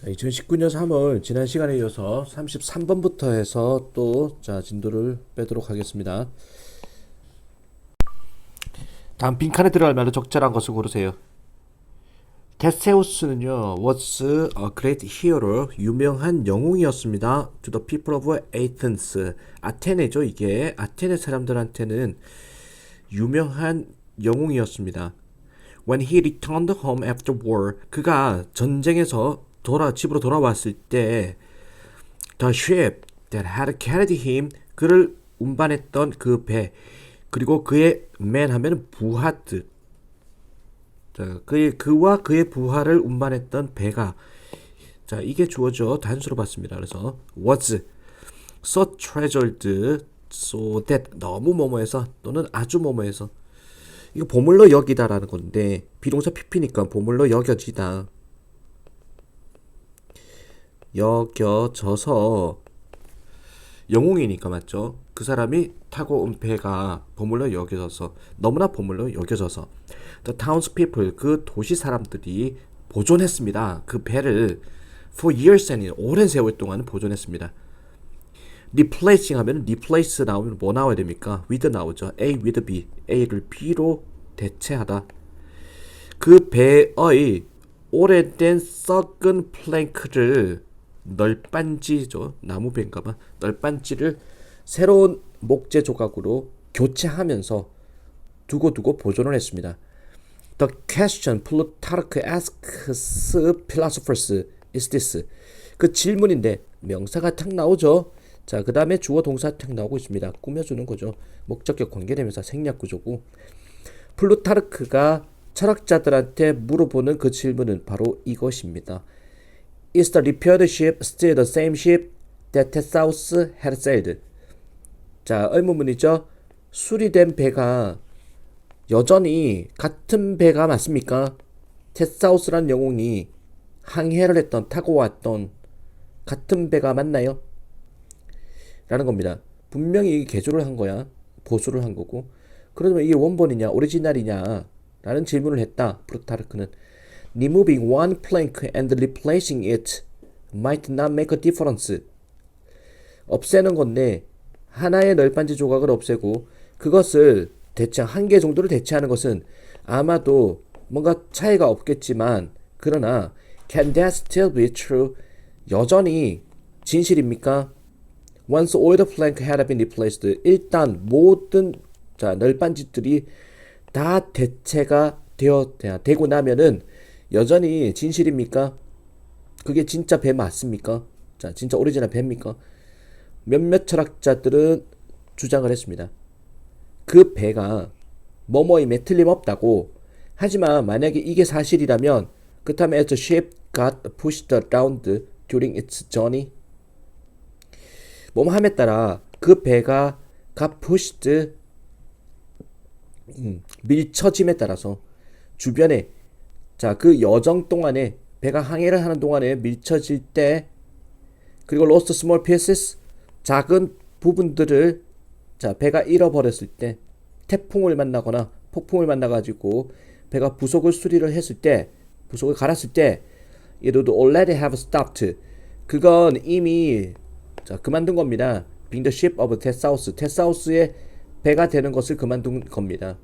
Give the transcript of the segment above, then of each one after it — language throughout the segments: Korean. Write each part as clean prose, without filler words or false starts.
2019년 3월 지난 시간에 이어서 33번부터 해서 또 진도를 빼도록 하겠습니다. 다음 빈칸에 들어갈 만한 적절한 것을 고르세요. 테세우스는요, was a great hero, 유명한 영웅이었습니다. To the people of Athens, 아테네죠. 이게 아테네 사람들한테는 유명한 영웅이었습니다. When he returned home after war, 그가 전쟁에서 집으로 돌아왔을 때 the ship that had carried him, 그를 운반했던 그 배, 그리고 그의 man 하면 부하들, 그와 그의 부하를 운반했던 배가, 이게 주어져 단수로 봤습니다. 그래서 was so treasured, so that 너무 뭐뭐해서 또는 아주 뭐뭐해서, 이거 보물로 여기다라는 건데 비동사 pp니까 보물로 여겨지다, 여겨져서 영웅이니까 맞죠. 그 사람이 타고 온 배가 보물로 여겨져서, 너무나 보물로 여겨져서 the townspeople, 그 도시 사람들이 보존했습니다. 그 배를 for years and 오랜 세월 동안 보존했습니다. replacing 하면 replace 나오면 뭐 나와야 됩니까? with 나오죠. A with B, A를 B로 대체하다. 그 배의 오래된 썩은 플랭크를, 널빤지죠. 나무배인가봐. 널빤지를 새로운 목재 조각으로 교체하면서 두고 보존을 했습니다. The question Plutarch asks philosophers is this. 그 질문인데 명사가 탁 나오죠. 그 다음에 주어 동사 탁 나오고 있습니다. 꾸며주는 거죠. 목적격 관계대명사 생략 구조고. 플루타르크가 철학자들한테 물어보는 그 질문은 바로 이것입니다. Is the repaired ship still the same ship that Theseus had sailed? 의문문이죠. 수리된 배가 여전히 같은 배가 맞습니까? 테사우스란 영웅이 항해를 했던, 타고 왔던 같은 배가 맞나요? 라는 겁니다. 분명히 개조를 한 거야. 보수를 한 거고. 그러면 이게 원본이냐 오리지널이냐 라는 질문을 했다. 프루타르크는 removing one plank and replacing it might not make a difference. 없애는 건데 하나의 널빤지 조각을 없애고 그것을 한 개 정도를 대체하는 것은 아마도 뭔가 차이가 없겠지만, 그러나 can that still be true? 여전히 진실입니까? Once all the plank had been replaced, 일단 모든 널빤지들이 다 대체가 되고 나면은 여전히 진실입니까? 그게 진짜 배 맞습니까? 진짜 오리지널 배입니까? 몇몇 철학자들은 주장을 했습니다. 그 배가 뭐뭐임에 틀림없다고. 하지만 만약에 이게 사실이라면 그렇다면 as the ship got pushed around during its journey, 뭐뭐함에 따라 그 배가 got pushed, 밀쳐짐에 따라서 주변에, 그 여정 동안에, 배가 항해를 하는 동안에 밀쳐질 때, 그리고 lost small pieces, 작은 부분들을, 배가 잃어버렸을 때, 태풍을 만나거나 폭풍을 만나가지고 배가 부속을 수리를 했을 때, 부속을 갈았을 때, it would already have stopped. 그건 이미 그만둔 겁니다. being the ship of Theseus, 테사우스의 배가 되는 것을 그만둔 겁니다.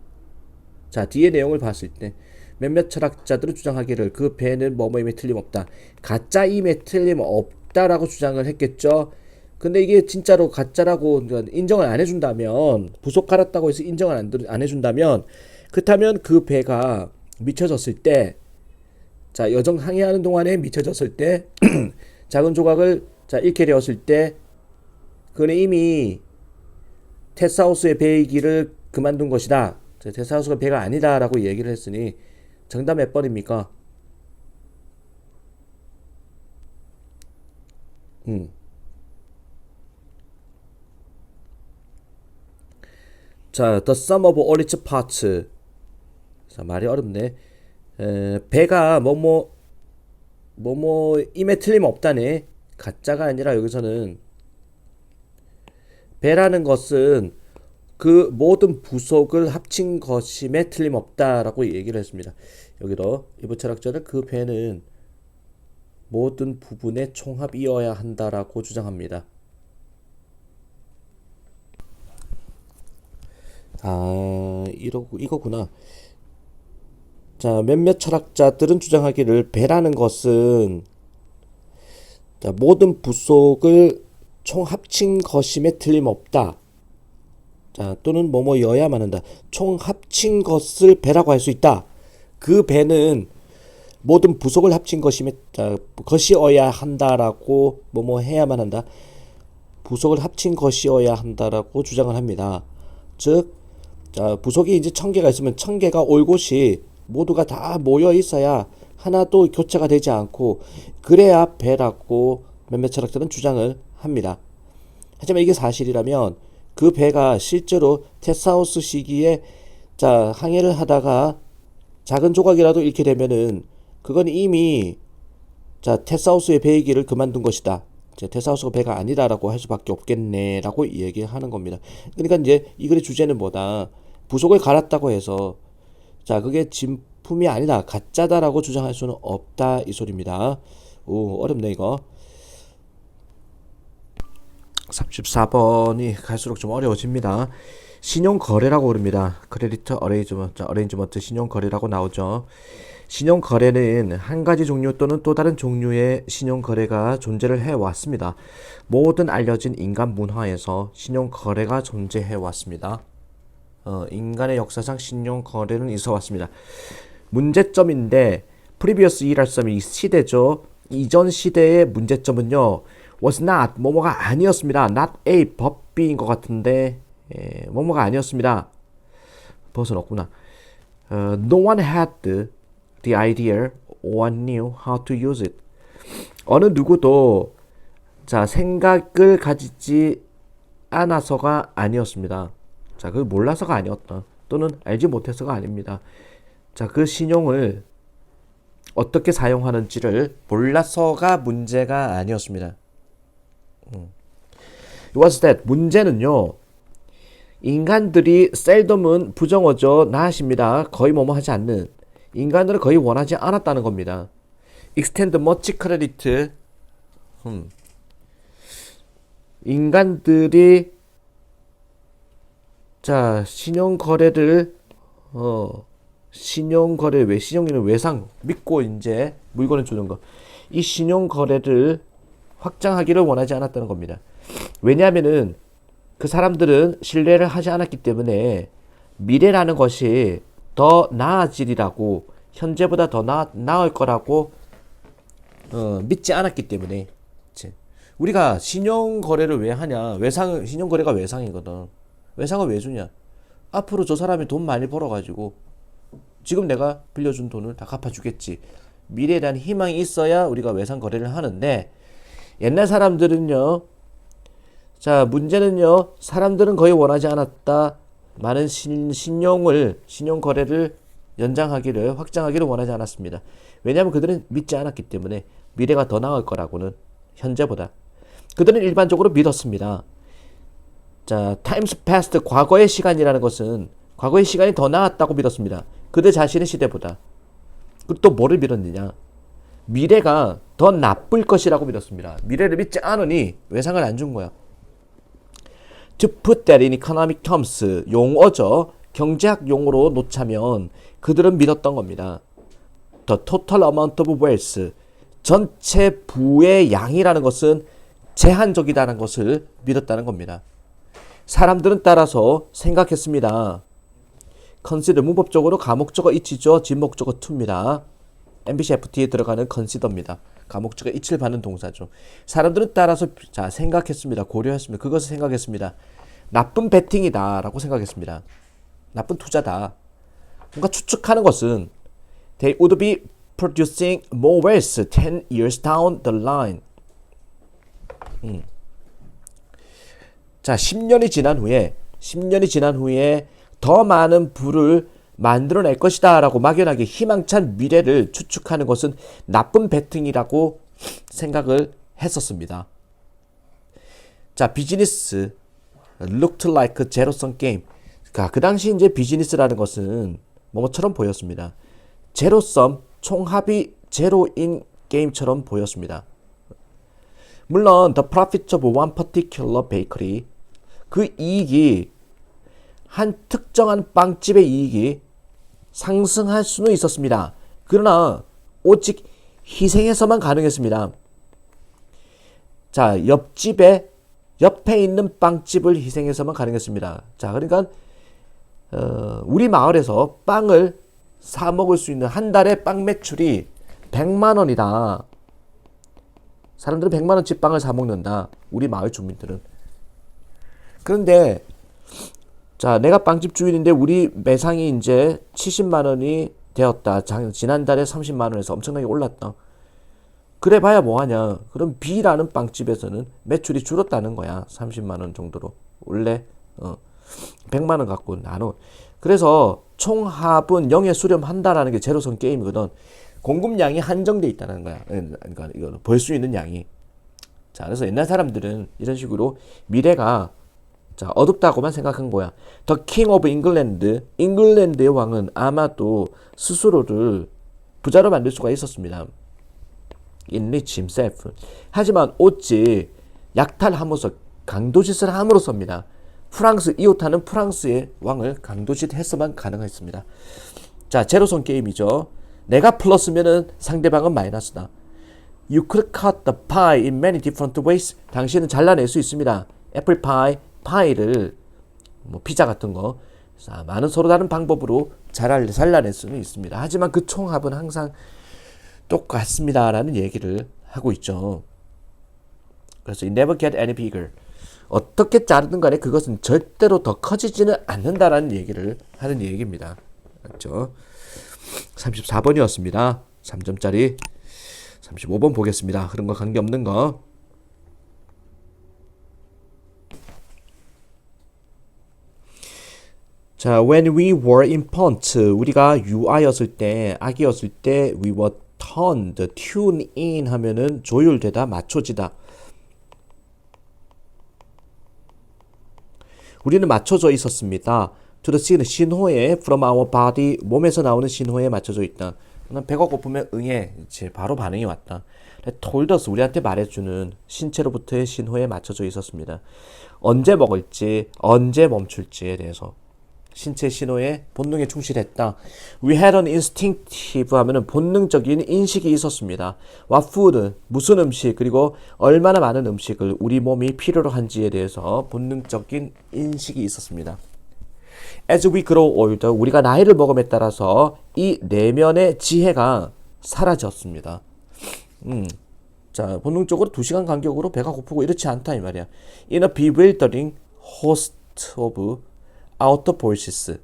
뒤에 내용을 봤을 때 몇몇 철학자들은 주장하기를 그 배는 뭐뭐임에 틀림없다, 가짜임에 틀림없다라고 주장을 했겠죠. 근데 이게 진짜로 가짜라고 인정을 안 해준다면, 부속 갈았다고 해서 인정을 안 해준다면, 그렇다면 그 배가 미쳐졌을 때, 여정 항해하는 동안에 미쳐졌을 때 작은 조각을 잃게 되었을 때, 그는 이미 테사우스의 배이기를 그만둔 것이다. 테사우스가 배가 아니다라고 얘기를 했으니 정답 몇 번입니까? the sum of all its parts. 말이 어렵네. 배가 뭐뭐임에 틀림없다네. 가짜가 아니라 여기서는 배라는 것은 그 모든 부속을 합친 것임에 틀림없다라고 얘기를 했습니다. 여기도 일부 철학자는 그 배는 모든 부분의 총합이어야 한다라고 주장합니다. 이거구나. 자, 몇몇 철학자들은 주장하기를 배라는 것은 자, 모든 부속을 총 합친 것임에 틀림없다. 자, 또는 뭐뭐여야만 한다. 총 합친 것을 배라고 할 수 있다. 그 배는 모든 부속을 합친 것임에 것이어야 한다라고 뭐뭐 해야만 한다. 부속을 합친 것이어야 한다라고 주장을 합니다. 즉, 자, 부속이 이제 1000개가 있으면 1000개가 올 곳이 모두가 다 모여 있어야 하나도 교체가 되지 않고 그래야 배라고 몇몇 철학자는 주장을 합니다. 하지만 이게 사실이라면 그 배가 실제로 테사우스 시기에 자, 항해를 하다가 작은 조각이라도 잃게 되면은 그건 이미 자, 테사우스의 배이기를 그만둔 것이다. 테사우스가 배가 아니다라고 할 수밖에 없겠네라고 얘기하는 겁니다. 그러니까 이제 이 글의 주제는 뭐다. 부속을 갈았다고 해서 자, 그게 진품이 아니다, 가짜다라고 주장할 수는 없다, 이 소리입니다. 오, 어렵네 이거. 34번이 갈수록 좀 어려워집니다. 신용거래라고 부릅니다. 크레디트 어레인지먼트 신용거래라고 나오죠. 신용거래는 한 가지 종류 또는 또 다른 종류의 신용거래가 존재를 해왔습니다. 모든 알려진 인간 문화에서 신용거래가 존재해왔습니다. 인간의 역사상 신용거래는 있어왔습니다. 문제점인데 previous 이랄 이 시대죠. 이전 시대의 문제점은요, was not 뭐뭐가 아니었습니다. not a 법비인 것 같은데 뭐뭐가 아니었습니다. 버스는 없구나. No one had the idea or knew how to use it. 어느 누구도 자, 생각을 가지지 않아서가 아니었습니다. 자, 그 몰라서가 아니었다. 또는 알지 못해서가 아닙니다. 자, 그 신용을 어떻게 사용하는지를 몰라서가 문제가 아니었습니다. It was that 문제는요, 인간들이 셀덤은 부정어죠. 나하십니다. 거의 뭐뭐 하지 않는. 인간들은 거의 원하지 않았다는 겁니다. extend much credit. 인간들이 자, 신용거래를 신용거래 왜 신용이는 외상 믿고 이제 물건을 주는 거. 이 신용거래를 확장하기를 원하지 않았다는 겁니다. 왜냐하면은 그 사람들은 신뢰를 하지 않았기 때문에 미래라는 것이 더 나아지리라고, 현재보다 더 나을 거라고 믿지 않았기 때문에. 우리가 신용거래를 왜 하냐? 신용거래가 외상이거든. 외상을 왜 주냐? 앞으로 저 사람이 돈 많이 벌어가지고 지금 내가 빌려준 돈을 다 갚아주겠지. 미래에 대한 희망이 있어야 우리가 외상 거래를 하는데, 옛날 사람들은요, 자, 문제는요, 사람들은 거의 원하지 않았다. 많은 신용 거래를 연장하기를, 확장하기를 원하지 않았습니다. 왜냐하면 그들은 믿지 않았기 때문에 미래가 더 나을 거라고는, 현재보다. 그들은 일반적으로 믿었습니다. 자, times past, 과거의 시간이라는 것은 과거의 시간이 더 나았다고 믿었습니다. 그들 자신의 시대보다. 그리고 또 뭐를 믿었느냐? 미래가 더 나쁠 것이라고 믿었습니다. 미래를 믿지 않으니 외상을 안 준 거야. To put that in economic terms, 용어죠. 경제학 용어로 놓자면 그들은 믿었던 겁니다. The total amount of wealth, 전체 부의 양이라는 것은 제한적이다는 것을 믿었다는 겁니다. 사람들은 따라서 생각했습니다. consider, 문법적으로 가목적어 it죠. 진목적어 to입니다. MBC FT에 들어가는 consider입니다. 가목적어 it을 받는 동사죠. 사람들은 따라서 자, 생각했습니다. 고려했습니다. 그것을 생각했습니다. 나쁜 베팅이다 라고 생각했습니다. 나쁜 투자다. 뭔가 추측하는 것은 they would be producing more wealth 10 years down the line. 자, 10년이 지난 후에 더 많은 부를 만들어낼 것이다 라고 막연하게 희망찬 미래를 추측하는 것은 나쁜 베팅이라고 생각을 했었습니다. 자, 비즈니스 looked like a zero-sum game. 그 당시 이제 비즈니스라는 것은 뭐처럼 보였습니다. 제로섬, 총합이 제로인 게임처럼 보였습니다. 물론 the profit of one particular bakery, 그 이익이 한 특정한 빵집의 이익이 상승할 수는 있었습니다. 그러나 오직 희생해서만 가능했습니다. 자, 옆에 있는 빵집을 희생해서만 가능했습니다. 자, 그러니까 우리 마을에서 빵을 사 먹을 수 있는 한 달에 빵 매출이 100만 원이다. 사람들은 100만 원치 빵을 사 먹는다. 우리 마을 주민들은. 그런데 자, 내가 빵집 주인인데 우리 매상이 이제 70만 원이 되었다. 지난달에 30만 원에서 엄청나게 올랐다. 그래 봐야 뭐하냐. 그럼 B라는 빵집에서는 매출이 줄었다는 거야. 30만 원 정도로. 원래 100만 원 갖고 나눠. 그래서 총합은 0에 수렴한다라는 게 제로섬 게임이거든. 공급량이 한정돼 있다는 거야. 그러니까 이거 벌 수 있는 양이. 자, 그래서 옛날 사람들은 이런 식으로 미래가 자, 어둡다고만 생각한 거야. The King of England, 잉글랜드의 왕은 아마도 스스로를 부자로 만들 수가 있었습니다. enrich himself. 하지만 어찌 약탈함으로써 강도짓을 함으로써입니다. 프랑스 이오타는 프랑스의 왕을 강도짓해서만 가능했습니다. 자, 제로섬 게임이죠. 내가 플러스면은 상대방은 마이너스다. You could cut the pie in many different ways. 당신은 잘라낼 수 있습니다. 애플 파이, 파이를 뭐 피자 같은 거 자, 많은 서로 다른 방법으로 잘라낼 수는 있습니다. 하지만 그 총합은 항상 똑같습니다라는 얘기를 하고 있죠. 그래서 you never get any bigger. 어떻게 자르든 간에 그것은 절대로 더 커지지는 않는다라는 얘기를 하는 얘기입니다. 맞죠? 34번이었습니다. 3점짜리 35번 보겠습니다. 그런 거 관계없는 거. 자, when we were infant, 우리가 유아였을 때, 아기였을 때, we were turned, tune in 하면은 조율되다, 맞춰지다. 우리는 맞춰져 있었습니다. To the sign, 신호에 from our body, 몸에서 나오는 신호에 맞춰져 있다. 배가 고프면 응애, 바로 반응이 왔다. told us, 우리한테 말해주는 신체로부터의 신호에 맞춰져 있었습니다. 언제 먹을지, 언제 멈출지에 대해서. 신체 신호에 본능에 충실했다. We had an instinctive 하면은 본능적인 인식이 있었습니다. What food, 무슨 음식, 그리고 얼마나 많은 음식을 우리 몸이 필요로 한지에 대해서 본능적인 인식이 있었습니다. As we grow older, 우리가 나이를 먹음에 따라서 이 내면의 지혜가 사라졌습니다. 자, 본능적으로 2시간 간격으로 배가 고프고 이렇지 않다 이 말이야. In a bewildering host of outer voices.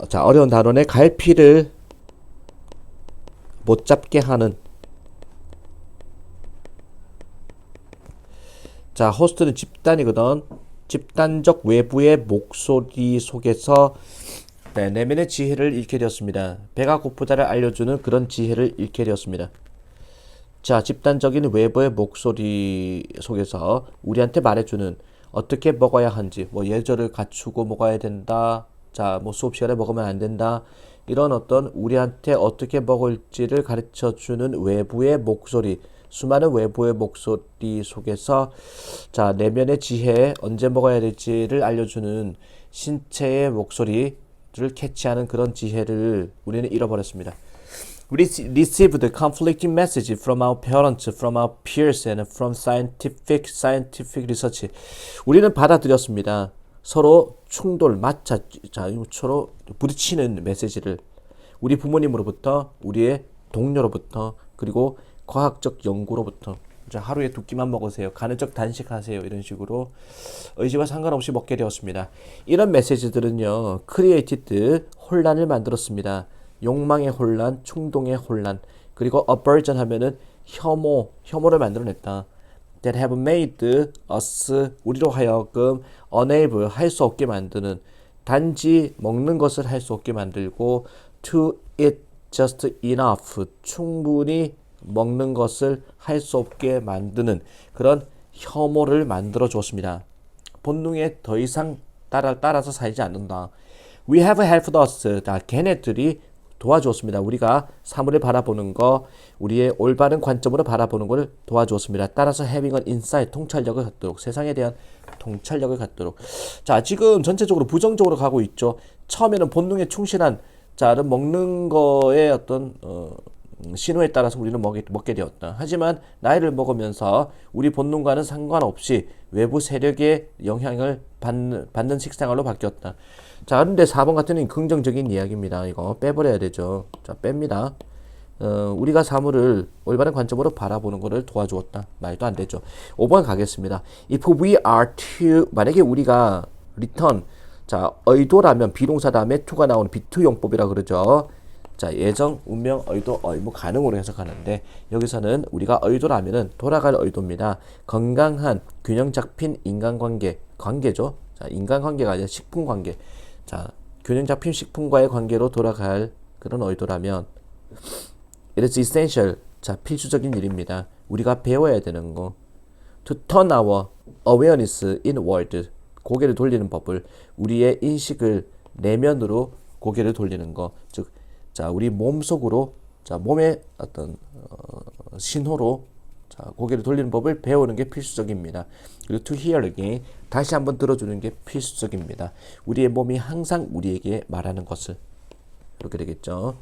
자, 어려운 단원의 갈피를 못 잡게 하는. 자, 호스트는 집단이거든. 집단적 외부의 목소리 속에서 내면의 지혜를 잃게 되었습니다. 배가 고프다를 알려주는 그런 지혜를 잃게 되었습니다. 자, 집단적인 외부의 목소리 속에서 우리한테 말해주는 어떻게 먹어야 하는지, 뭐 예절을 갖추고 먹어야 된다. 자, 뭐 수업 시간에 먹으면 안 된다. 이런 어떤 우리한테 어떻게 먹을지를 가르쳐주는 외부의 목소리, 수많은 외부의 목소리 속에서 자, 내면의 지혜, 언제 먹어야 될지를 알려주는 신체의 목소리를 캐치하는 그런 지혜를 우리는 잃어버렸습니다. We received conflicting messages from our parents, from our peers, and from scientific research. 우리는 받아들였습니다. 서로 충돌, 서로 부딪히는 메시지를 우리 부모님으로부터, 우리의 동료로부터, 그리고 과학적 연구로부터. 자, 하루에 2끼만 먹으세요. 간헐적 단식하세요. 이런 식으로 의지와 상관없이 먹게 되었습니다. 이런 메시지들은요, created 혼란을 만들었습니다. 욕망의 혼란, 충동의 혼란, 그리고 aversion 하면은 혐오를 만들어냈다. That have made us, 우리로 하여금 unable, 할 수 없게 만드는, 단지 먹는 것을 할 수 없게 만들고 to eat just enough, 충분히 먹는 것을 할 수 없게 만드는 그런 혐오를 만들어 주었습니다. 본능에 더 이상 따라서 살지 않는다. We have helped us. 자, 걔네들이 도와주었습니다. 우리가 사물을 바라보는 거, 우리의 올바른 관점으로 바라보는 것을 도와주었습니다. 따라서 having an insight, 통찰력을 갖도록, 세상에 대한 통찰력을 갖도록. 자, 지금 전체적으로 부정적으로 가고 있죠. 처음에는 본능에 충실한 자를 먹는 거에 어떤 신호에 따라서 우리는 먹게 되었다. 하지만 나이를 먹으면서 우리 본능과는 상관없이 외부 세력의 영향을 받는 식생활로 바뀌었다. 자, 그런데 4번 같은 경우는 긍정적인 이야기입니다. 이거 빼버려야 되죠. 자, 뺍니다. 우리가 사물을 올바른 관점으로 바라보는 것을 도와주었다. 말도 안 되죠. 5번 가겠습니다. If we are to, 만약에 우리가 return, 자, 의도라면 비동사 다음에 to가 나오는 be2 용법이라 그러죠. 자, 예정, 운명, 의도, 의무, 가능으로 해석하는데 여기서는 우리가 의도라면은 돌아갈 의도입니다. 건강한 균형 잡힌 인간관계, 관계죠. 자, 인간관계가 아니라 식품관계. 자, 균형 잡힌 식품과의 관계로 돌아갈 그런 의도라면 it is essential. 자, 필수적인 일입니다. 우리가 배워야 되는 거. To turn our awareness inward. 고개를 돌리는 법을, 우리의 인식을 내면으로 고개를 돌리는 거. 즉, 자, 우리 몸속으로, 자, 몸의 어떤 신호로 자, 고개를 돌리는 법을 배우는 게 필수적입니다. 그리고 to hear again, 다시 한번 들어주는 게 필수적입니다. 우리의 몸이 항상 우리에게 말하는 것을. 이렇게 되겠죠.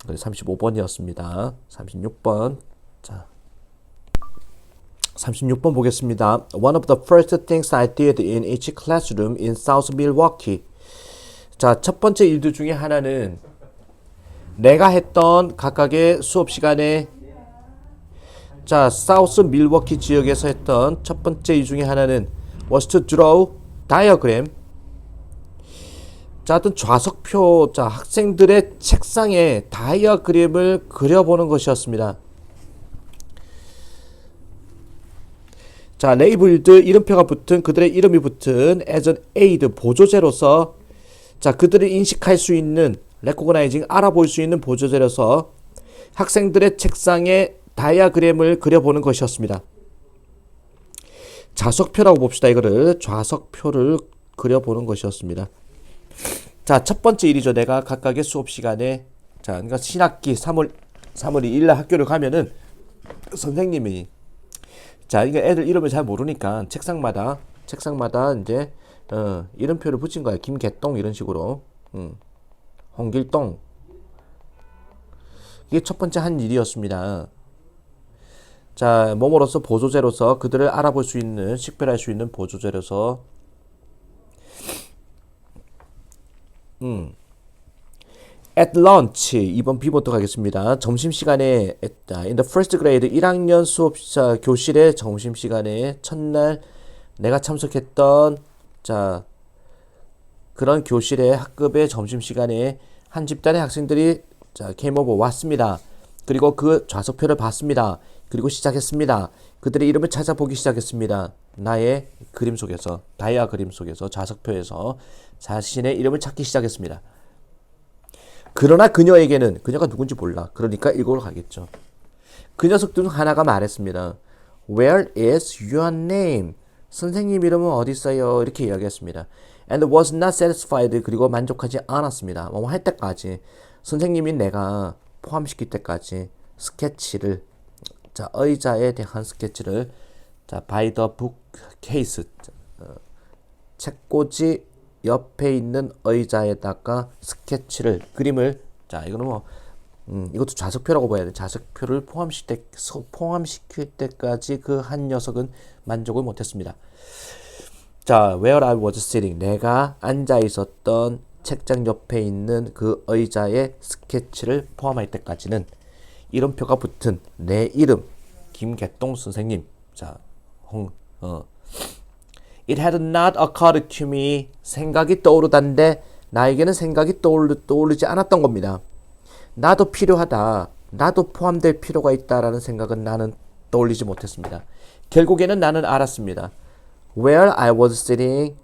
35번이었습니다. 36번. 자, 36번 보겠습니다. One of the first things I did in each classroom in South Milwaukee. 자, 첫 번째 일들 중에 하나는 내가 했던 각각의 수업 시간에, 자, 사우스 밀워키 지역에서 했던 첫 번째 일 중에 하나는 was to draw diagram. 자, 어떤 좌석표, 자, 학생들의 책상에 다이어그램을 그려보는 것이었습니다. 자, 레이블드, 이름표가 붙은, 그들의 이름이 붙은 as an aid, 보조제로서, 자, 그들을 인식할 수 있는, recognizing, 알아볼 수 있는 보조제로서 학생들의 책상에 다이어그램을 그려보는 것이었습니다. 좌석표라고 봅시다. 이거를 좌석표를 그려보는 것이었습니다. 자, 첫 번째 일이죠. 내가 각각의 수업 시간에, 자, 그러니까 신학기 3월 2일 날 학교를 가면은 선생님이, 자, 이게 애들 이름을 잘 모르니까 책상마다 이제 이름표를 붙인 거야. 김개똥 이런 식으로. 홍길동. 이게 첫 번째 한 일이었습니다. 자, 몸으로서 보조제로서 그들을 알아볼 수 있는, 식별할 수 있는 보조제로서 at lunch, 2번 B부터 가겠습니다. 점심시간에 in the first grade 1학년 수업자 교실의 점심시간에 첫날 내가 참석했던, 자, 그런 교실의 학급의 점심시간에 한 집단의 학생들이, 자, came over, 왔습니다. 그리고 그 좌석표를 봤습니다. 그리고 시작했습니다. 그들의 이름을 찾아보기 시작했습니다. 나의 그림 속에서, 다이아 그림 속에서, 좌석표에서 자신의 이름을 찾기 시작했습니다. 그러나 그녀에게는, 그녀가 누군지 몰라. 그러니까 이걸로 가겠죠. 그 녀석 중 하나가 말했습니다. Where is your name? 선생님 이름은 어디 있어요? 이렇게 이야기했습니다. And was not satisfied. 그리고 만족하지 않았습니다. 뭐 할 때까지, 선생님이 내가 포함시킬 때까지 스케치를, 자, 의자에 대한 스케치를, 자, by the bookcase, 책꽂이 옆에 있는 의자에다가 스케치를, 그림을, 자, 이거는 뭐 이것도 좌석표라고 봐야 돼. 좌석표를 포함시킬 때까지 그 한 녀석은 만족을 못했습니다. 자, where I was sitting, 내가 앉아 있었던 책장 옆에 있는 그 의자에 스케치를 포함할 때까지는 이름표가 붙은 내 이름, 김개똥 선생님. 자, It had not occurred to me. 생각이 떠오르던데 나에게는 생각이 떠오르지 않았던 겁니다. 나도 필요하다, 나도 포함될 필요가 있다라는 생각은 나는 떠올리지 못했습니다. 결국에는 나는 알았습니다. Where I was sitting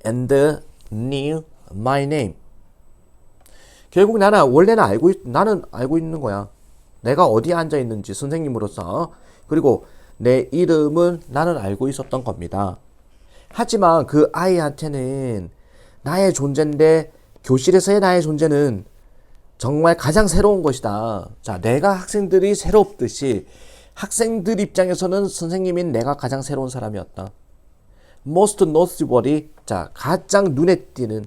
and knew my name. 결국 나는 알고 있는 거야. 내가 어디에 앉아 있는지, 선생님으로서. 그리고 내 이름은 나는 알고 있었던 겁니다. 하지만 그 아이한테는 나의 존재인데 교실에서의 나의 존재는 정말 가장 새로운 것이다. 자, 내가 학생들이 새롭듯이 학생들 입장에서는 선생님인 내가 가장 새로운 사람이었다. Most noteworthy, 자, 가장 눈에 띄는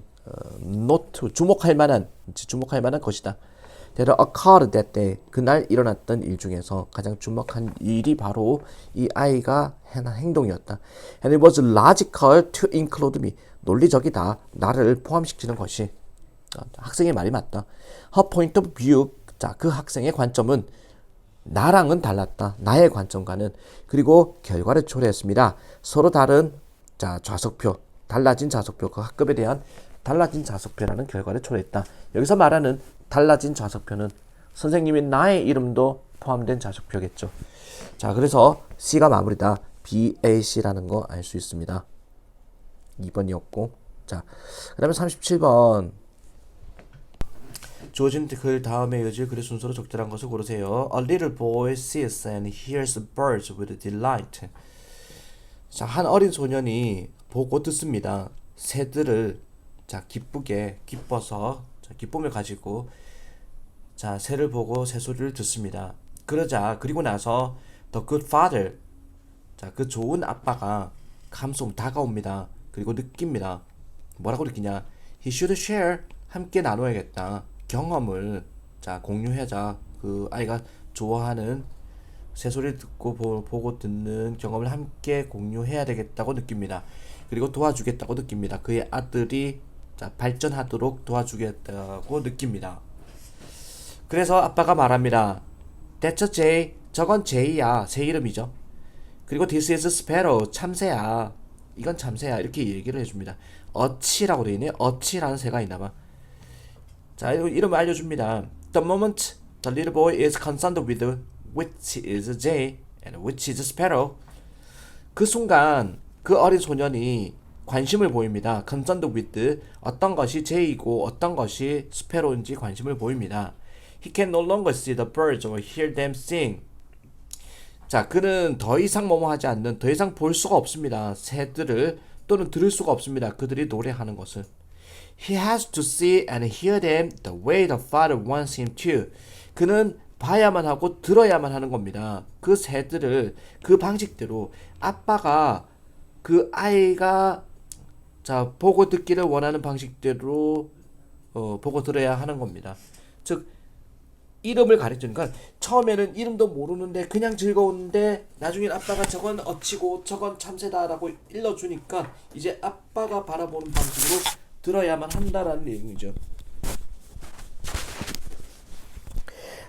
note, 주목할 만한 것이다. That occurred that day, 그날 일어났던 일 중에서 가장 주목한 일이 바로 이 아이가 한 행동이었다. And it was logical to include me, 논리적이다. 나를 포함시키는 것이. 학생의 말이 맞다. Her point of view, 자, 그 학생의 관점은 나랑은 달랐다. 나의 관점과는. 그리고 결과를 초래했습니다. 서로 다른 자 좌석표, 달라진 좌석표, 그 학급에 대한 달라진 좌석표라는 결과를 초래했다. 여기서 말하는 달라진 좌석표는 선생님인 나의 이름도 포함된 좌석표겠죠. 자, 그래서 C가 마무리다. BAC라는 거 알 수 있습니다. 2번이었고. 자, 그 다음에 37번. 주어진 글 다음에 이어질 글의 순서로 적절한 것을 고르세요. A little boy sees and hears birds with delight. 자, 한 어린 소년이 보고 듣습니다. 새들을 자 기쁘게 기뻐서 자, 기쁨을 가지고 자 새를 보고 새소리를 듣습니다. 그리고 나서 the good father, 자 그 좋은 아빠가 감송 다가옵니다. 그리고 느낍니다. 뭐라고 느끼냐? He should share, 함께 나눠야겠다. 경험을 자 공유하자. 그 아이가 좋아하는 새소리를 듣고 보고 듣는 경험을 함께 공유해야 되겠다고 느낍니다. 그리고 도와주겠다고 느낍니다. 그의 아들이 자 발전하도록 도와주겠다고 느낍니다. 그래서 아빠가 말합니다. That's a jay. 저건 제이야. 새 이름이죠. 그리고 this is sparrow. 참새야. 이건 참새야. 이렇게 얘기를 해줍니다. 어치라고 되어 있네요. 어치라는 새가 있나봐. 자, 이름을 알려줍니다. The moment the little boy is concerned with which is a jay and which is a sparrow. 그 순간 그 어린 소년이 관심을 보입니다. concerned with, 어떤 것이 제이고 어떤 것이 스페로인지 관심을 보입니다. He can no longer see the birds or hear them sing. 자, 그는 더 이상 뭐뭐하지 않는, 더 이상 볼 수가 없습니다. 새들을 또는 들을 수가 없습니다. 그들이 노래하는 것을. He has to see and hear them the way the father wants him to. 그는 봐야만 하고 들어야만 하는 겁니다. 그 새들을 그 방식대로 아빠가 그 아이가 자 보고 듣기를 원하는 방식대로 보고 들어야 하는 겁니다. 즉 이름을 가르치니까 처음에는 이름도 모르는데 그냥 즐거운데 나중엔 아빠가 저건 어치고 저건 참새다라고 일러주니까 이제 아빠가 바라보는 방식으로 들어야만 한다라는 내용이죠.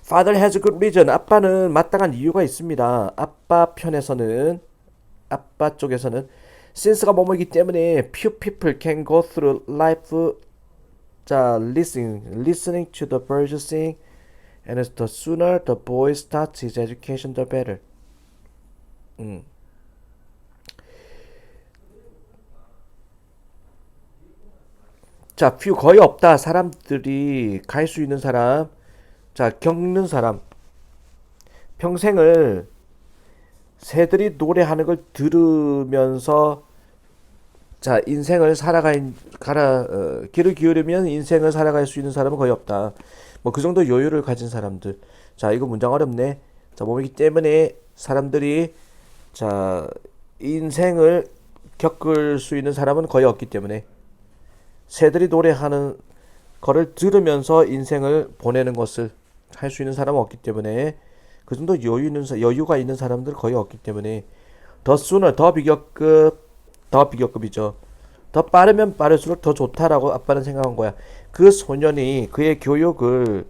Father has a good reason. 아빠는 마땅한 이유가 있습니다. 아빠 편에서는 아빠 쪽에서는 since가 뭐뭐이기 때문에 few people can go through life 자 listening to the birds sing and the sooner the boy starts his education the better. 자, few 거의 없다. 사람들이 갈 수 있는 사람, 자 겪는 사람, 평생을 새들이 노래하는 걸 들으면서 자 인생을 귀를 기울이면 인생을 살아갈 수 있는 사람은 거의 없다. 뭐 그 정도 여유를 가진 사람들. 자 이거 문장 어렵네. 자 몸이기 때문에 사람들이 자 인생을 겪을 수 있는 사람은 거의 없기 때문에 새들이 노래하는 거를 들으면서 인생을 보내는 것을 할 수 있는 사람은 없기 때문에 그 정도 여유가 있는 사람들 거의 없기 때문에 더 sooner 더 비교급이죠. 더 빠르면 빠를수록 더 좋다라고 아빠는 생각한 거야. 그 소년이 그의 교육을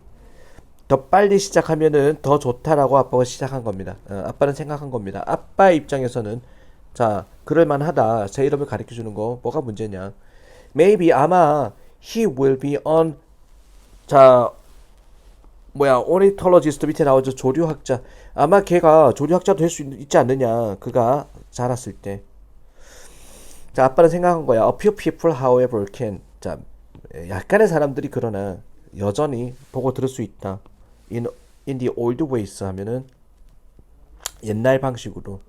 더 빨리 시작하면은 더 좋다라고 아빠가 시작한 겁니다. 아빠는 생각한 겁니다. 아빠의 입장에서는 자 그럴만하다. 제 이름을 가르쳐 주는 거 뭐가 문제냐? Maybe 아마 he will be on 자 ornithologist 밑에 나오죠. 조류학자. 아마 걔가 조류학자 될 수 있지 않느냐. 그가 자랐을 때. 자, 아빠는 생각한 거야. A few people, however, can. 자, 약간의 사람들이 그러나 여전히 보고 들을 수 있다. In the old ways 하면은 옛날 방식으로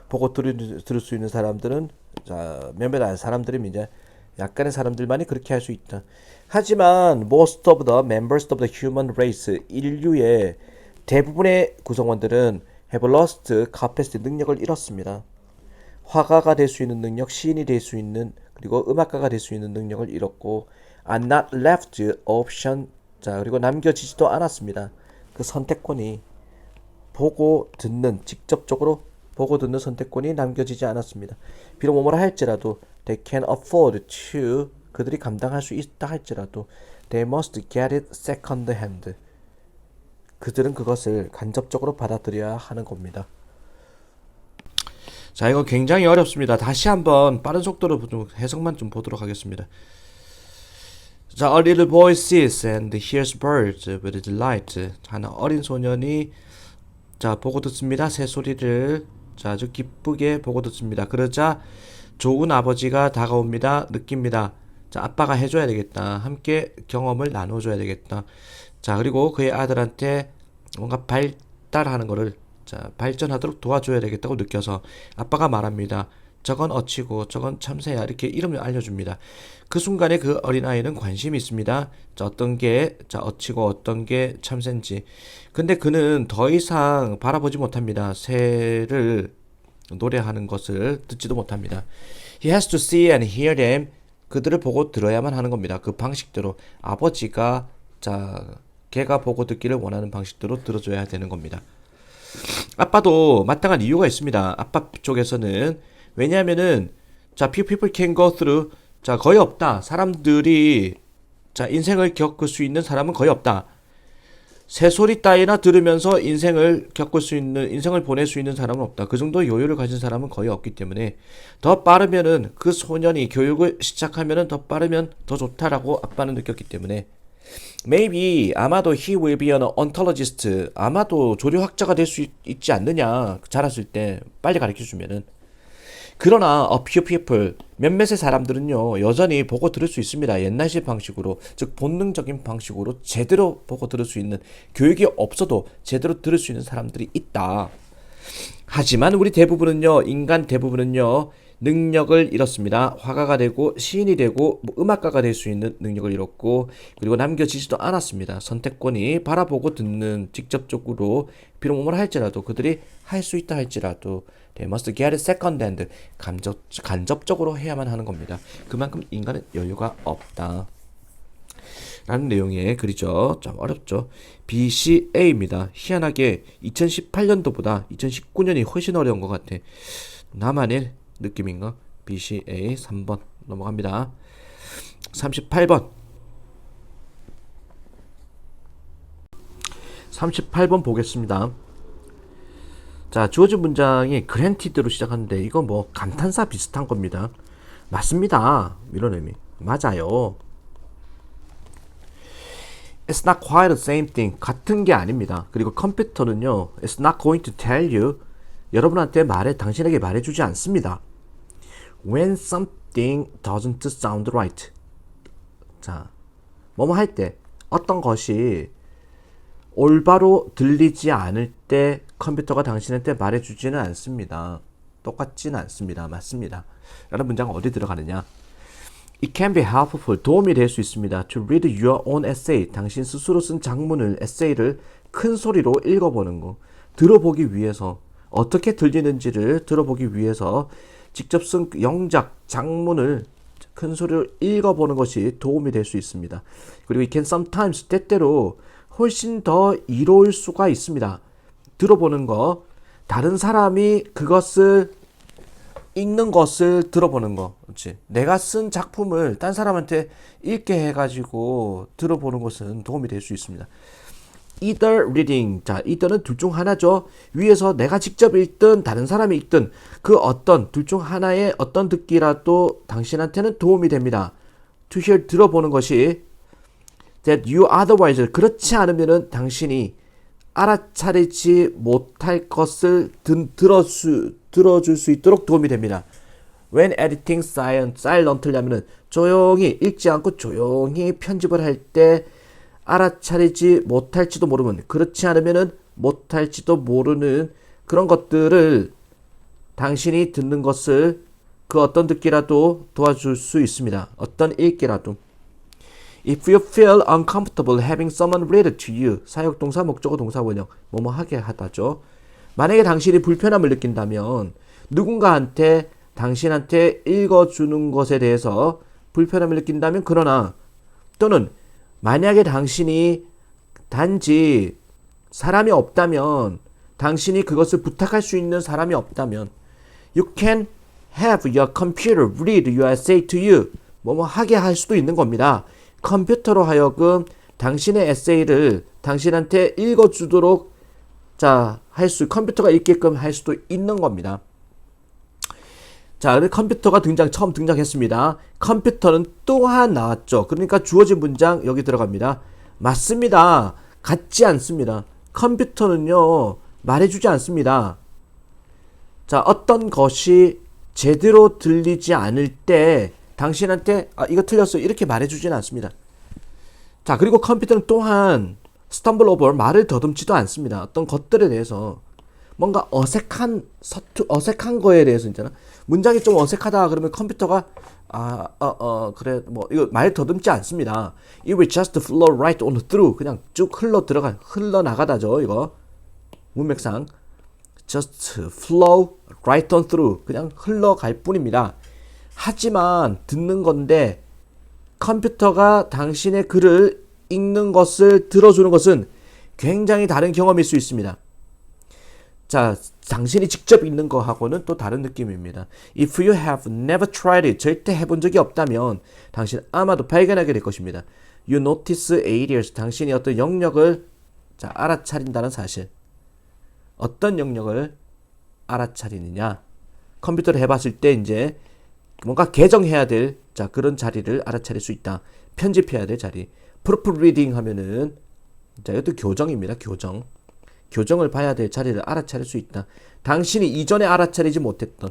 보고 들을 수 있는 사람들은 자, 몇몇 사람들은 이제 약간의 사람들만이 그렇게 할 수 있다. 하지만 most of the members of the human race, 인류의 대부분의 구성원들은 have lost capacity, 능력을 잃었습니다. 화가가 될 수 있는 능력, 시인이 될 수 있는, 그리고 음악가가 될 수 있는 능력을 잃었고 are not left option. 자, 그리고 남겨지지도 않았습니다. 그 선택권이 보고 듣는, 직접적으로 보고 듣는 선택권이 남겨지지 않았습니다. 비록 뭐뭐라 할지라도 they can afford to, 그들이 감당할 수 있다 할지라도 they must get it second hand, 그들은 그것을 간접적으로 받아들여야 하는 겁니다. 자, 이거 굉장히 어렵습니다. 다시 한번 빠른 속도로 좀 해석만 좀 보도록 하겠습니다. 자, a little boy sees and hears birds with delight. 하나 어린 소년이 자 보고 듣습니다. 새소리를 자 아주 기쁘게 보고 듣습니다. 그러자 좋은 아버지가 다가옵니다. 느낍니다. 자, 아빠가 해줘야 되겠다. 함께 경험을 나눠줘야 되겠다. 자, 그리고 그의 아들한테 뭔가 발달하는 거를 자 발전하도록 도와줘야 되겠다고 느껴서 아빠가 말합니다. 저건 어치고 저건 참새야, 이렇게 이름을 알려줍니다. 그 순간에 그 어린아이는 관심이 있습니다. 자, 어떤 게 어치고 어떤 게 참새인지. 근데 그는 더 이상 바라보지 못합니다. 새를 노래하는 것을 듣지도 못합니다. He has to see and hear them. 그들을 보고 들어야만 하는 겁니다. 그 방식대로 아버지가 자 걔가 보고 듣기를 원하는 방식대로 들어줘야 되는 겁니다. 아빠도 마땅한 이유가 있습니다. 아빠 쪽에서는 왜냐하면은 자 few people can go through, 자 거의 없다. 사람들이 자 인생을 겪을 수 있는 사람은 거의 없다. 새소리 따위나 들으면서 인생을 겪을 수 있는, 인생을 보낼 수 있는 사람은 없다. 그 정도 여유를 가진 사람은 거의 없기 때문에 더 빠르면은 그 소년이 교육을 시작하면은 더 빠르면 더 좋다라고 아빠는 느꼈기 때문에 maybe 아마도 he will be an ontologist, 아마도 조류학자가 될 수 있지 않느냐, 자랐을 때 빨리 가르쳐주면은. 그러나 a few people, 몇몇의 사람들은요 여전히 보고 들을 수 있습니다. 옛날식 방식으로, 즉 본능적인 방식으로 제대로 보고 들을 수 있는, 교육이 없어도 제대로 들을 수 있는 사람들이 있다. 하지만 우리 대부분은요, 인간 대부분은요 능력을 잃었습니다. 화가가 되고 시인이 되고 음악가가 될 수 있는 능력을 잃었고, 그리고 남겨지지도 않았습니다. 선택권이 바라보고 듣는, 직접적으로 비록 뭐라 할지라도, 그들이 할 수 있다 할지라도 they must get it second hand, 간접적으로 해야만 하는 겁니다. 그만큼 인간은 여유가 없다 라는 내용의 글이죠. 좀 어렵죠. BCA입니다. 희한하게 2018년도보다 2019년이 훨씬 어려운 것 같아. 나만의 느낌인가? BCA 3번 넘어갑니다. 38번 38번 보겠습니다. 자, 주어진 문장이 granted로 시작하는데 이거 뭐 감탄사 비슷한 겁니다. 맞습니다, 이런 의미. 맞아요. It's not quite the same thing. 같은 게 아닙니다. 그리고 컴퓨터는요 It's not going to tell you, 여러분한테 당신에게 말해주지 않습니다. When something doesn't sound right. 자, 뭐뭐 할 때, 어떤 것이 올바로 들리지 않을 때 컴퓨터가 당신한테 말해주지는 않습니다. 똑같지는 않습니다. 맞습니다. 라는 문장은 어디 들어가느냐? It can be helpful, 도움이 될 수 있습니다. To read your own essay, 당신 스스로 쓴 장문을, 에세이를 큰 소리로 읽어보는 거. 들어보기 위해서, 어떻게 들리는지를 들어보기 위해서 직접 쓴 영작, 장문을 큰 소리로 읽어보는 것이 도움이 될 수 있습니다. 그리고 it can sometimes, 때때로 훨씬 더 이로울 수가 있습니다. 들어보는 거, 다른 사람이 그것을 읽는 것을 들어보는 거. 그렇지? 내가 쓴 작품을 딴 사람한테 읽게 해가지고 들어보는 것은 도움이 될 수 있습니다. Either reading. 자, either는 둘 중 하나죠. 위에서 내가 직접 읽든 다른 사람이 읽든 그 어떤 둘 중 하나의 어떤 듣기라도 당신한테는 도움이 됩니다. To hear, 들어보는 것이 that you otherwise, 그렇지 않으면은 당신이 알아차리지 못할 것을 들어줄 수 있도록 도움이 됩니다. When editing silently하면은 조용히 읽지 않고 조용히 편집을 할 때 알아차리지 못할지도 모르면, 그렇지 않으면은 못할지도 모르는 그런 것들을 당신이 듣는 것을 그 어떤 듣기라도 도와줄 수 있습니다. 어떤 읽기라도. If you feel uncomfortable having someone read it to you. 사역동사, 목적어, 동사, 원형. 뭐뭐 하게 하다죠. 만약에 당신이 불편함을 느낀다면 누군가한테 당신한테 읽어주는 것에 대해서 불편함을 느낀다면 그러나 또는 만약에 당신이 단지 사람이 없다면 당신이 그것을 부탁할 수 있는 사람이 없다면 You can have your computer read your essay to you. 뭐뭐 하게 할 수도 있는 겁니다. 컴퓨터로 하여금 당신의 에세이를 당신한테 읽어주도록 컴퓨터가 읽게끔 할 수도 있는 겁니다. 자, 컴퓨터가 처음 등장했습니다. 컴퓨터는 또한 나왔죠. 그러니까 주어진 문장 여기 들어갑니다. 맞습니다. 같지 않습니다. 컴퓨터는요, 말해주지 않습니다. 자, 어떤 것이 제대로 들리지 않을 때 당신한테 이거 틀렸어 이렇게 말해주지는 않습니다. 자, 그리고 컴퓨터는 또한 stumble over 말을 더듬지도 않습니다. 어떤 것들에 대해서 뭔가 어색한 거에 대해서 있잖아. 문장이 좀 어색하다 그러면 컴퓨터가 그래 뭐 이거 말 더듬지 않습니다. It will just flow right on through. 그냥 쭉 흘러나가다죠. 이거 문맥상 just flow right on through. 그냥 흘러갈 뿐입니다. 하지만 듣는 건데 컴퓨터가 당신의 글을 읽는 것을 들어주는 것은 굉장히 다른 경험일 수 있습니다. 자, 당신이 직접 읽는 거하고는 또 다른 느낌입니다. If you have never tried it, 절대 해본 적이 없다면 당신 아마도 발견하게 될 것입니다. You notice areas, 당신이 어떤 영역을 알아차린다는 사실. 어떤 영역을 알아차리느냐? 컴퓨터를 해봤을 때 이제 뭔가 개정해야 될 그런 자리를 알아차릴 수 있다. 편집해야 될 자리. proofreading 하면은 이것도 교정입니다. 교정을 봐야 될 자리를 알아차릴 수 있다. 당신이 이전에 알아차리지 못했던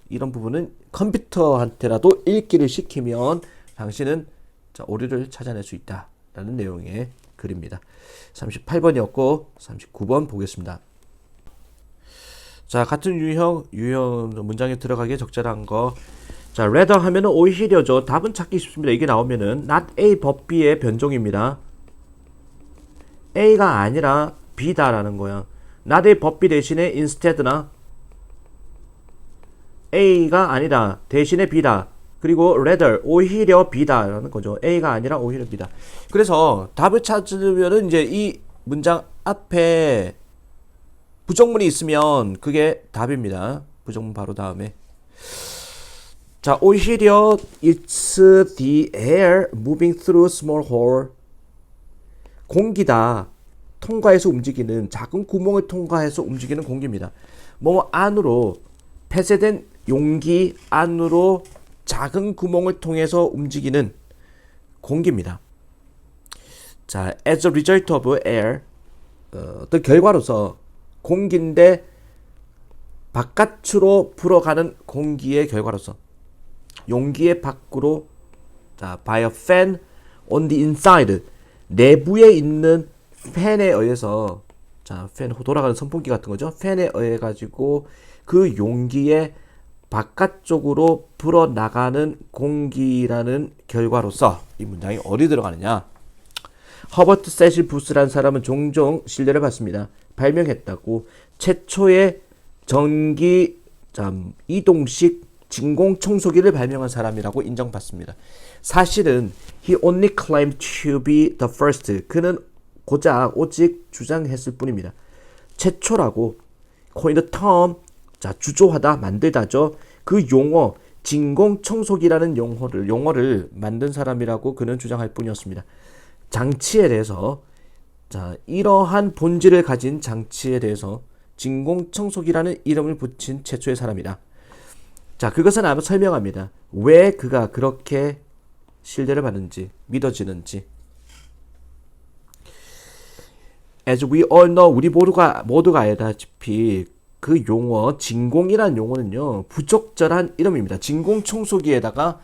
이런 부분은 컴퓨터한테라도 읽기를 시키면 당신은 오류를 찾아낼 수 있다라는 내용의 글입니다. 38번이었고 39번 보겠습니다. 자, 같은 유형 문장에 들어가기에 적절한 거. 자, rather 하면은 오히려죠. 답은 찾기 쉽습니다. 이게 나오면은 not A but B의 변종입니다. A가 아니라 B다라는 거야. not A but B 대신에 instead나 A가 아니라 대신에 B다. 그리고 rather 오히려 B다라는 거죠. A가 아니라 오히려 B다. 그래서 답을 찾으면은 이제 이 문장 앞에 부정문이 있으면 그게 답입니다. 부정문 바로 다음에. 자, 오히려 it's the air moving through small hole. 공기다. 통과해서 움직이는 작은 구멍을 통과해서 움직이는 공기입니다. 뭐 안으로 폐쇄된 용기 안으로 작은 구멍을 통해서 움직이는 공기입니다. 자, as a result of air 어떤 결과로서 공기인데 바깥으로 불어가는 공기의 결과로서 용기의 밖으로 by a fan on the inside 내부에 있는 팬에 의해서 팬 돌아가는 선풍기 같은 거죠. 팬에 의해 가지고 그 용기의 바깥쪽으로 불어나가는 공기라는 결과로서 이 문장이 어디 들어가느냐. 허버트 세실 부스라는 사람은 종종 신뢰를 받습니다. 발명했다고 최초의 전기 이동식 진공 청소기를 발명한 사람이라고 인정받습니다. 사실은 he only claimed to be the first. 그는 오직 주장했을 뿐입니다. 최초라고 coin the term 주조하다 만들다죠. 그 용어 진공 청소기라는 용어를 만든 사람이라고 그는 주장할 뿐이었습니다. 장치에 대해서 이러한 본질을 가진 장치에 대해서 진공 청소기라는 이름을 붙인 최초의 사람이다. 자, 그것은 아마 설명합니다. 왜 그가 그렇게 신뢰를 받는지, 믿어지는지. As we all know, 우리 모두가 알다시피 그 용어, 진공이라는 용어는요, 부적절한 이름입니다. 진공 청소기에다가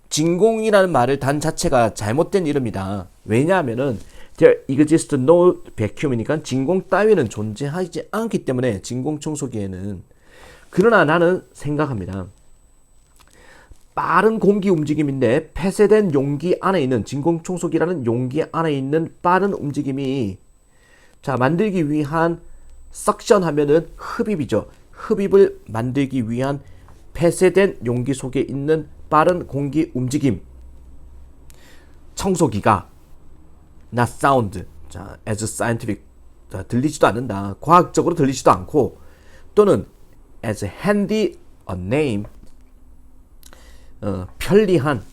진공이라는 말을 단 자체가 잘못된 이름이다. 왜냐하면은 there exists no vacuum이니까 진공 따위는 존재하지 않기 때문에 진공 청소기에는. 그러나 나는 생각합니다. 빠른 공기 움직임인데 폐쇄된 용기 안에 있는 진공청소기라는 용기 안에 있는 빠른 움직임이 자 만들기 위한 석션 하면은 흡입이죠. 흡입을 만들기 위한 폐쇄된 용기 속에 있는 빠른 공기 움직임 청소기가 not sound 자 as scientific 자, 들리지도 않는다. 과학적으로 들리지도 않고 또는 as handy a name 편리한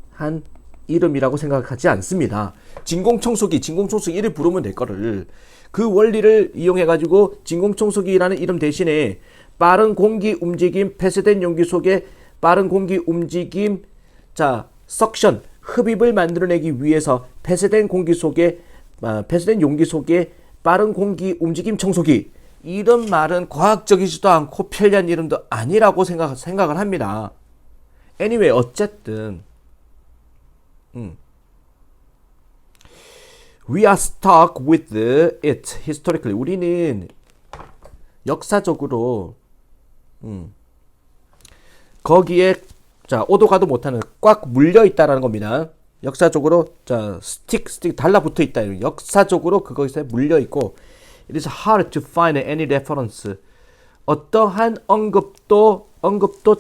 한 이름이라고 생각하지 않습니다. 진공청소기 이를 부르면 될 거를 그 원리를 이용해 가지고 진공청소기라는 이름 대신에 빠른 공기 움직임 폐쇄된 용기 속에 빠른 공기 움직임 자 석션 흡입을 만들어내기 위해서 폐쇄된 용기 속에 빠른 공기 움직임 청소기 이런 말은 과학적이지도 않고 편리한 이름도 아니라고 생각을 합니다. anyway 어쨌든 we are stuck with it historically 우리는 역사적으로 거기에 자 오도 가도 못하는 꽉 물려 있다라는 겁니다. 역사적으로 자 스틱 달라붙어 있다. 역사적으로 그것에 물려 있고 it is hard to find any reference 어떠한 언급도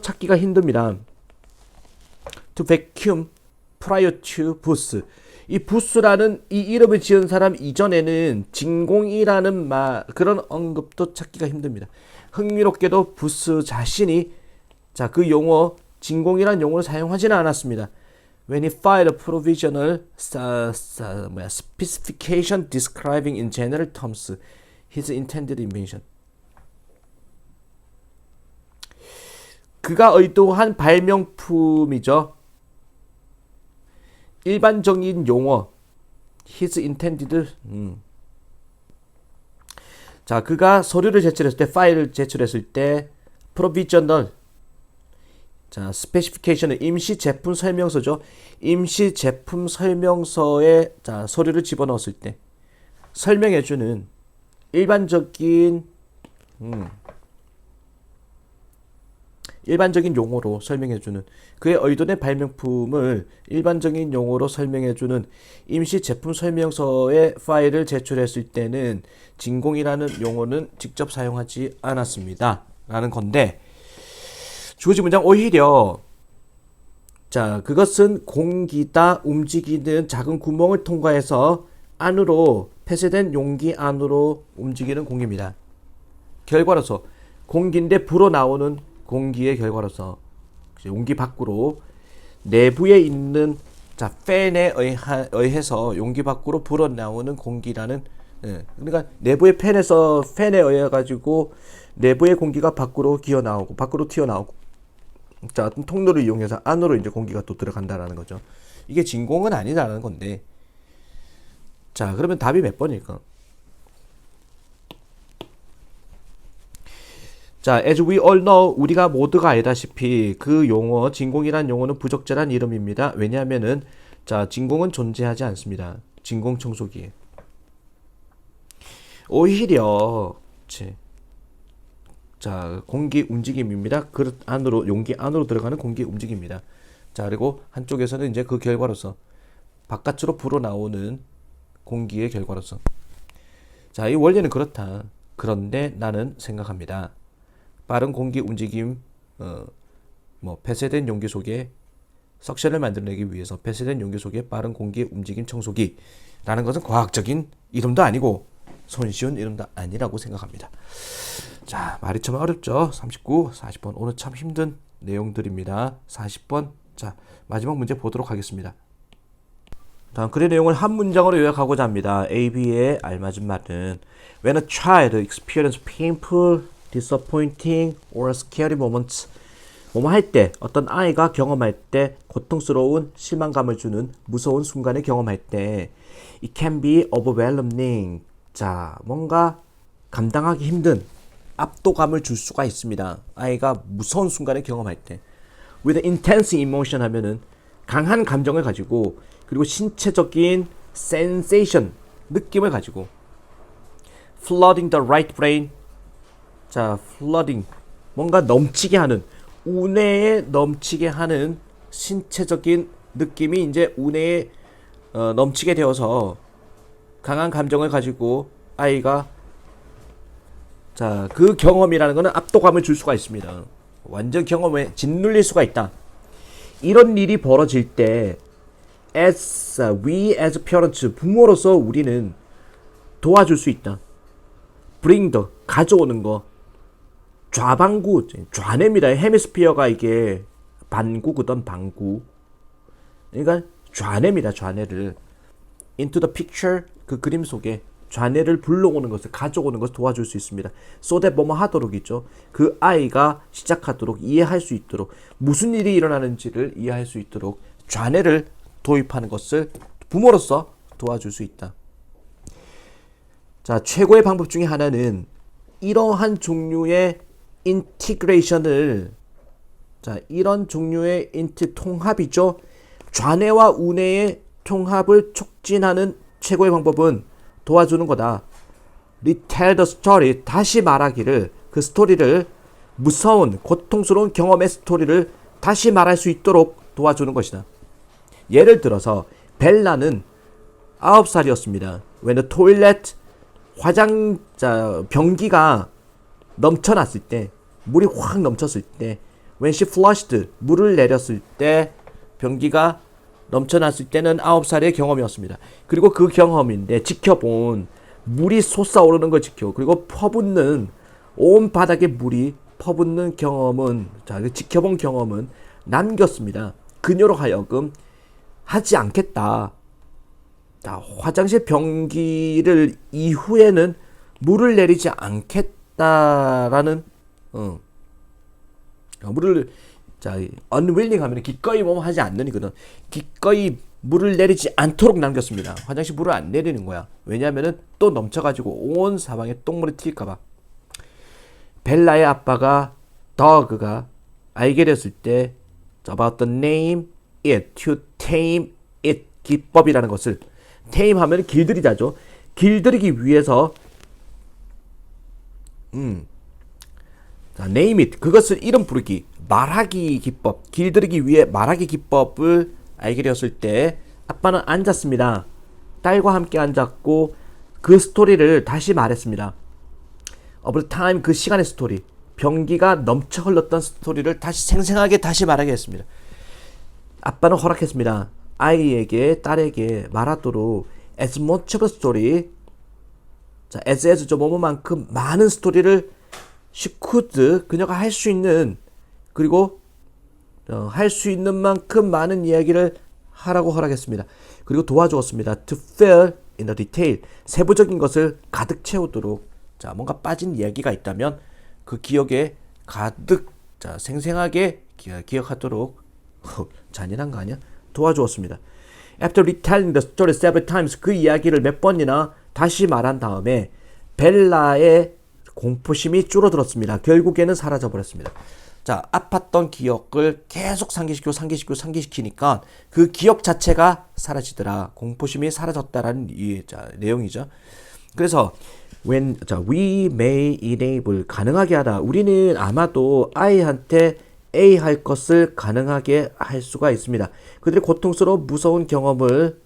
찾기가 힘듭니다. to vacuum prior to Booth 이 부스라는 이 이름을 지은 사람 이전에는 진공이라는 그런 언급도 찾기가 힘듭니다. 흥미롭게도 부스 자신이 자 그 용어 진공이라는 용어를 사용하지는 않았습니다. When he filed a provisional specification describing in general terms his intended invention. 그가 의도한 발명품이죠. 일반적인 용어 his intended 자 그가 서류를 제출했을 때 파일을 제출했을 때 provisional 자, 스페시피케이션은 임시 제품 설명서죠. 임시 제품 설명서에 자, 서류를 집어넣었을 때 설명해주는 일반적인 용어로 설명해주는 그의 의도된 발명품을 일반적인 용어로 설명해주는 임시 제품 설명서의 파일을 제출했을 때는 진공이라는 용어는 직접 사용하지 않았습니다. 라는 건데 주어진 문장 오히려 자 그것은 공기다 움직이는 작은 구멍을 통과해서 안으로 폐쇄된 용기 안으로 움직이는 공기입니다. 결과로서 공기인데 불어나오는 공기의 결과로서 용기 밖으로 내부에 있는 자 팬에 의해서 용기 밖으로 불어나오는 공기라는 그러니까 내부의 팬에 의해 가지고 내부의 공기가 밖으로 튀어나오고 자, 어떤 통로를 이용해서 안으로 이제 공기가 또 들어간다라는 거죠. 이게 진공은 아니다라는 건데. 자, 그러면 답이 몇 번일까? 자, as we all know, 우리가 모두가 알다시피 그 용어, 진공이란 용어는 부적절한 이름입니다. 왜냐하면은 자, 진공은 존재하지 않습니다. 진공 청소기에. 오히려 자, 공기 움직임입니다. 그릇 안으로 용기 안으로 들어가는 공기 움직임입니다. 자, 그리고 한쪽에서는 이제 그 결과로서 바깥으로 불어나오는 공기의 결과로서 자, 이 원리는 그렇다. 그런데 나는 생각합니다. 빠른 공기 움직임 폐쇄된 용기 속에 석션을 만들어내기 위해서 폐쇄된 용기 속에 빠른 공기 움직임 청소기라는 것은 과학적인 이름도 아니고 손쉬운 이름도 아니라고 생각합니다. 자, 말이 참 어렵죠. 39, 40번 오늘 참 힘든 내용들입니다. 40번 자 마지막 문제 보도록 하겠습니다. 다음 글의 내용을 한 문장으로 요약하고자 합니다. A, B에 알맞은 말은 When a child experiences painful, disappointing or scary moments 뭐뭐 할 때 어떤 아이가 경험할 때 고통스러운 실망감을 주는 무서운 순간을 경험할 때 It can be overwhelming 자 뭔가 감당하기 힘든 압도감을 줄 수가 있습니다. 아이가 무서운 순간을 경험할 때 with intense emotion 하면은 강한 감정을 가지고 그리고 신체적인 sensation 느낌을 가지고 flooding the right brain 자 flooding 뭔가 넘치게 하는 운해에 넘치게 하는 신체적인 느낌이 이제 운해에 넘치게 되어서 강한 감정을 가지고 아이가 자, 그 경험이라는 것은 압도감을 줄 수가 있습니다. 완전 경험에 짓눌릴 수가 있다. 이런 일이 벌어질 때 we as parents 부모로서 우리는 도와줄 수 있다. bring the 가져오는 거 좌방구 좌뇌입니다. 헤미스피어가 이게 반구거든 방구. 그러니까 좌뇌입니다. 좌뇌를 into the picture 그 그림 속에 좌뇌를 불러오는 것을 가져오는 것을 도와줄 수 있습니다. so that 뭐뭐 하도록 있죠. 그 아이가 시작하도록 이해할 수 있도록 무슨 일이 일어나는지를 이해할 수 있도록 좌뇌를 도입하는 것을 부모로서 도와줄 수 있다. 자, 최고의 방법 중에 하나는 이러한 종류의 인티그레이션을 자, 이런 종류의 통합이죠. 좌뇌와 우뇌의 통합을 촉진하는 최고의 방법은 도와주는 거다. retell the story 다시 말하기를 그 스토리를 무서운 고통스러운 경험의 스토리를 다시 말할 수 있도록 도와주는 것이다. 예를 들어서 벨라는 9살이었습니다. When the toilet 변기가 넘쳐났을 때 물이 확 넘쳤을 때 when she flushed 물을 내렸을 때 변기가 넘쳐났을 때는 9살의 경험이었습니다. 그리고 그 경험인데 지켜본 물이 솟아오르는 걸 그리고 퍼붓는 온 바닥에 물이 퍼붓는 경험은 지켜본 경험은 남겼습니다. 그녀로 하여금 하지 않겠다. 화장실 변기를 이후에는 물을 내리지 않겠다라는 물을 unwilling 하면 기꺼이 뭐 하지 않는 이거든. 기꺼이 물을 내리지 않도록 남겼습니다. 화장실 물을 안 내리는 거야. 왜냐하면은 또 넘쳐가지고 온 사방에 똥물이 튈까봐. 벨라의 아빠가 dog가 알게 됐을 때 about the name it, to tame it 기법이라는 것을 tame 하면 길들이자죠. 길들이기 위해서 name it 그것을 이름 부르기 말하기 기법 길들이기 위해 말하기 기법을 알게 되었을 때 아빠는 앉았습니다. 딸과 함께 앉았고 그 스토리를 다시 말했습니다. of the time 그 시간의 스토리 변기가 넘쳐 흘렀던 스토리를 다시 생생하게 다시 말하게 했습니다. 아빠는 허락했습니다. 아이에게 딸에게 말하도록 as much of a story as 뭐뭐만큼 많은 스토리를 she could 그녀가 할 수 있는 그리고 할 수 있는 만큼 많은 이야기를 하라고 허락했습니다. 그리고 도와주었습니다. to fill in the detail 세부적인 것을 가득 채우도록 뭔가 빠진 이야기가 있다면 그 기억에 가득 생생하게 기억하도록 잔인한 거 아니야? 도와주었습니다. After retelling the story several times 그 이야기를 몇 번이나 다시 말한 다음에 벨라의 공포심이 줄어들었습니다. 결국에는 사라져버렸습니다. 아팠던 기억을 계속 상기시키니까 그 기억 자체가 사라지더라. 공포심이 사라졌다라는 내용이죠. 그래서 we may enable 가능하게 하다. 우리는 아마도 아이한테 A 할 것을 가능하게 할 수가 있습니다. 그들의 고통스러운 무서운 경험을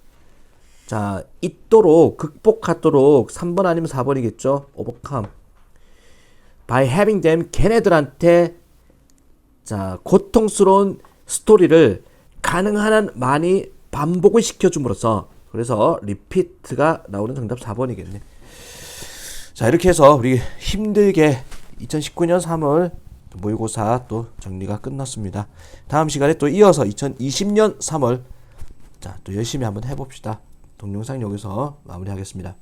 있도록 극복하도록 3번 아니면 4번이겠죠. overcome by having them 걔네들한테 고통스러운 스토리를 가능한 한 많이 반복을 시켜줌으로써 그래서 repeat가 나오는 정답 4번이겠네. 이렇게 해서 우리 힘들게 2019년 3월 모의고사 또 정리가 끝났습니다. 다음 시간에 또 이어서 2020년 3월 또 열심히 한번 해봅시다. 동영상 여기서 마무리하겠습니다.